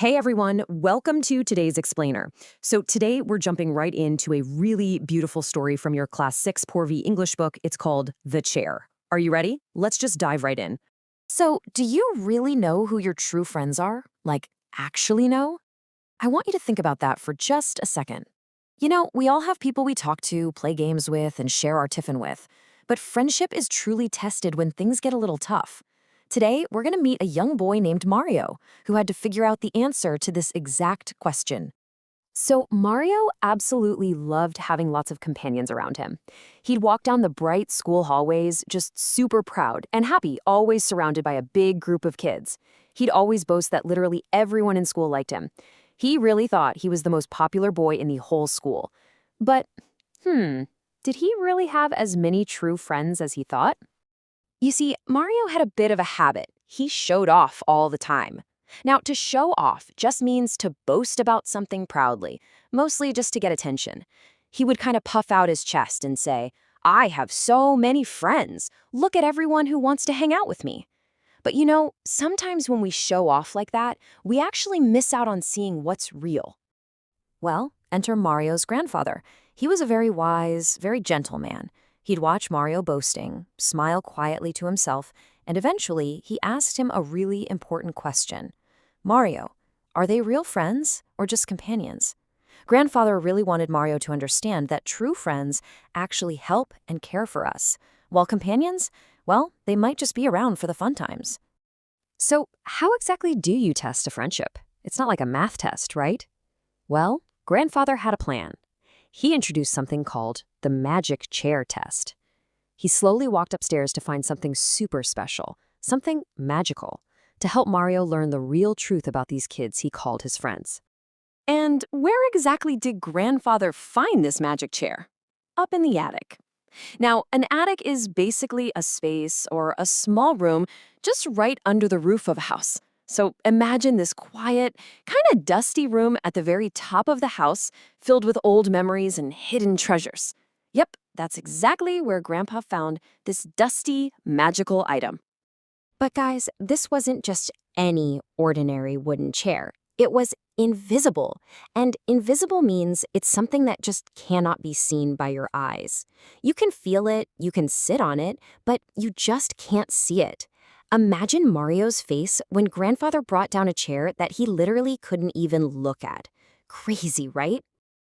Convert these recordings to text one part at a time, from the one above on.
Hey everyone, welcome to today's Explainer. So today we're jumping right into a really beautiful story from your Class 6 Poorvi English book. It's called The Chair. Are you ready? Let's just dive right in. So, do you really know who your true friends are? Like, actually know? I want you to think about that for just a second. We all have people we talk to, play games with, and share our tiffin with. But friendship is truly tested when things get a little tough. Today, we're going to meet a young boy named Mario, who had to figure out the answer to this exact question. So, Mario absolutely loved having lots of companions around him. He'd walk down the bright school hallways, just super proud and happy, always surrounded by a big group of kids. He'd always boast that literally everyone in school liked him. He really thought he was the most popular boy in the whole school. But, did he really have as many true friends as he thought? You see, Mario had a bit of a habit. He showed off all the time. Now, to show off just means to boast about something proudly, mostly just to get attention. He would kind of puff out his chest and say, "I have so many friends. Look at everyone who wants to hang out with me." But sometimes when we show off like that, we actually miss out on seeing what's real. Well, enter Mario's grandfather. He was a very wise, very gentle man. He'd watch Mario boasting, smile quietly to himself, and eventually he asked him a really important question. "Mario, are they real friends or just companions?" Grandfather really wanted Mario to understand that true friends actually help and care for us, while companions, well, they might just be around for the fun times. So, how exactly do you test a friendship? It's not like a math test, right? Well, Grandfather had a plan. He introduced something called the magic chair test. He slowly walked upstairs to find something super special, something magical, to help Mario learn the real truth about these kids he called his friends. And where exactly did Grandfather find this magic chair? Up in the attic. Now, an attic is basically a space or a small room just right under the roof of a house. So imagine this quiet, kind of dusty room at the very top of the house, filled with old memories and hidden treasures. Yep, that's exactly where Grandpa found this dusty, magical item. But guys, this wasn't just any ordinary wooden chair. It was invisible. And invisible means it's something that just cannot be seen by your eyes. You can feel it, you can sit on it, but you just can't see it. Imagine Mario's face when Grandfather brought down a chair that he literally couldn't even look at. Crazy, right?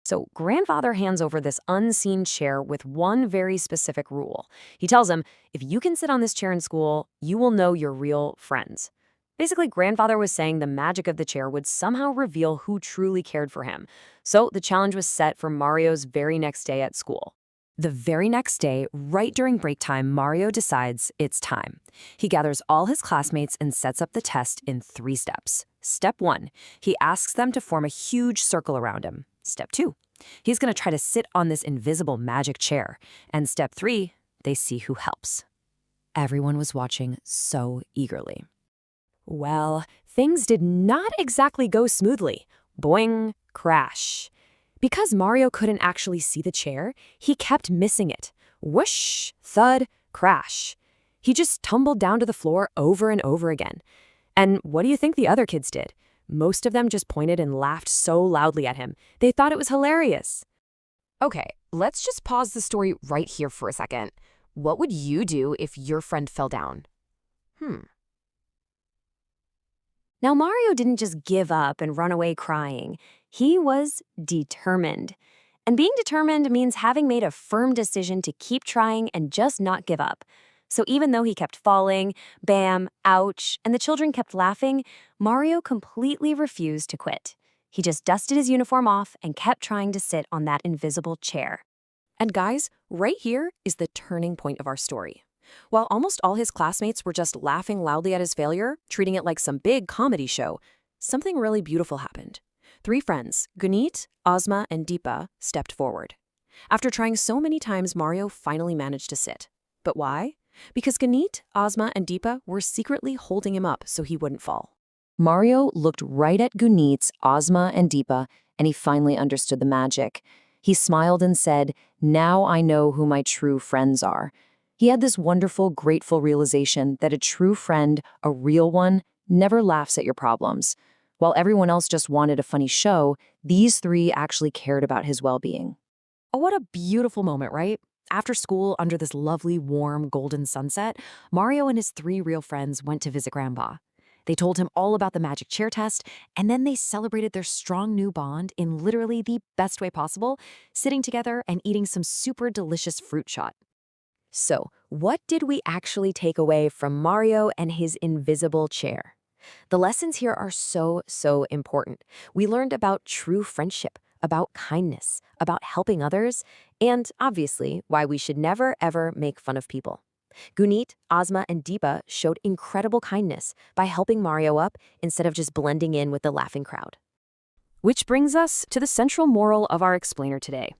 So Grandfather hands over this unseen chair with one very specific rule. He tells him, if you can sit on this chair in school, you will know your real friends. Basically, Grandfather was saying the magic of the chair would somehow reveal who truly cared for him. So the challenge was set for Mario's very next day at school. The very next day, right during break time, Mario decides it's time. He gathers all his classmates and sets up the test in 3 steps. Step 1, he asks them to form a huge circle around him. Step 2, he's going to try to sit on this invisible magic chair. And step 3, they see who helps. Everyone was watching so eagerly. Well, things did not exactly go smoothly. Boing, crash. Because Mario couldn't actually see the chair, he kept missing it. Whoosh, thud, crash. He just tumbled down to the floor over and over again. And what do you think the other kids did? Most of them just pointed and laughed so loudly at him. They thought it was hilarious. Okay, let's just pause the story right here for a second. What would you do if your friend fell down? Now, Mario didn't just give up and run away crying. He was determined. And being determined means having made a firm decision to keep trying and just not give up. So even though he kept falling, bam, ouch, and the children kept laughing, Mario completely refused to quit. He just dusted his uniform off and kept trying to sit on that invisible chair. And guys, right here is the turning point of our story. While almost all his classmates were just laughing loudly at his failure, treating it like some big comedy show, something really beautiful happened. 3 friends, Gunit, Ozma, and Deepa, stepped forward. After trying so many times, Mario finally managed to sit. But why? Because Gunit, Ozma, and Deepa were secretly holding him up so he wouldn't fall. Mario looked right at Gunit, Ozma, and Deepa, and he finally understood the magic. He smiled and said, "Now I know who my true friends are." He had this wonderful, grateful realization that a true friend, a real one, never laughs at your problems. While everyone else just wanted a funny show, these three actually cared about his well-being. Oh, what a beautiful moment, right? After school, under this lovely, warm, golden sunset, Mario and his three real friends went to visit Grandpa. They told him all about the magic chair test, and then they celebrated their strong new bond in literally the best way possible, sitting together and eating some super delicious fruit shot. So, what did we actually take away from Mario and his invisible chair? The lessons here are so important. We learned about true friendship, about kindness, about helping others, and obviously why we should never ever make fun of people. Gunit, Ozma, and Deepa showed incredible kindness by helping Mario up instead of just blending in with the laughing crowd. Which brings us to the central moral of our explainer today.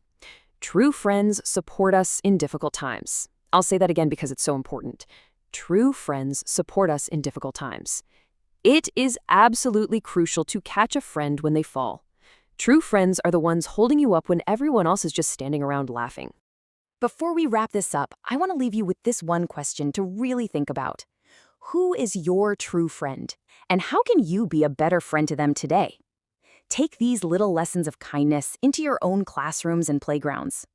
True friends support us in difficult times. I'll say that again because it's so important. True friends support us in difficult times. It is absolutely crucial to catch a friend when they fall. True friends are the ones holding you up when everyone else is just standing around laughing. Before we wrap this up, I want to leave you with this one question to really think about. Who is your true friend? And how can you be a better friend to them today? Take these little lessons of kindness into your own classrooms and playgrounds.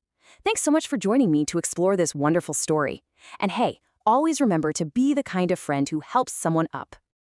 Thanks so much for joining me to explore this wonderful story. And hey, always remember to be the kind of friend who helps someone up.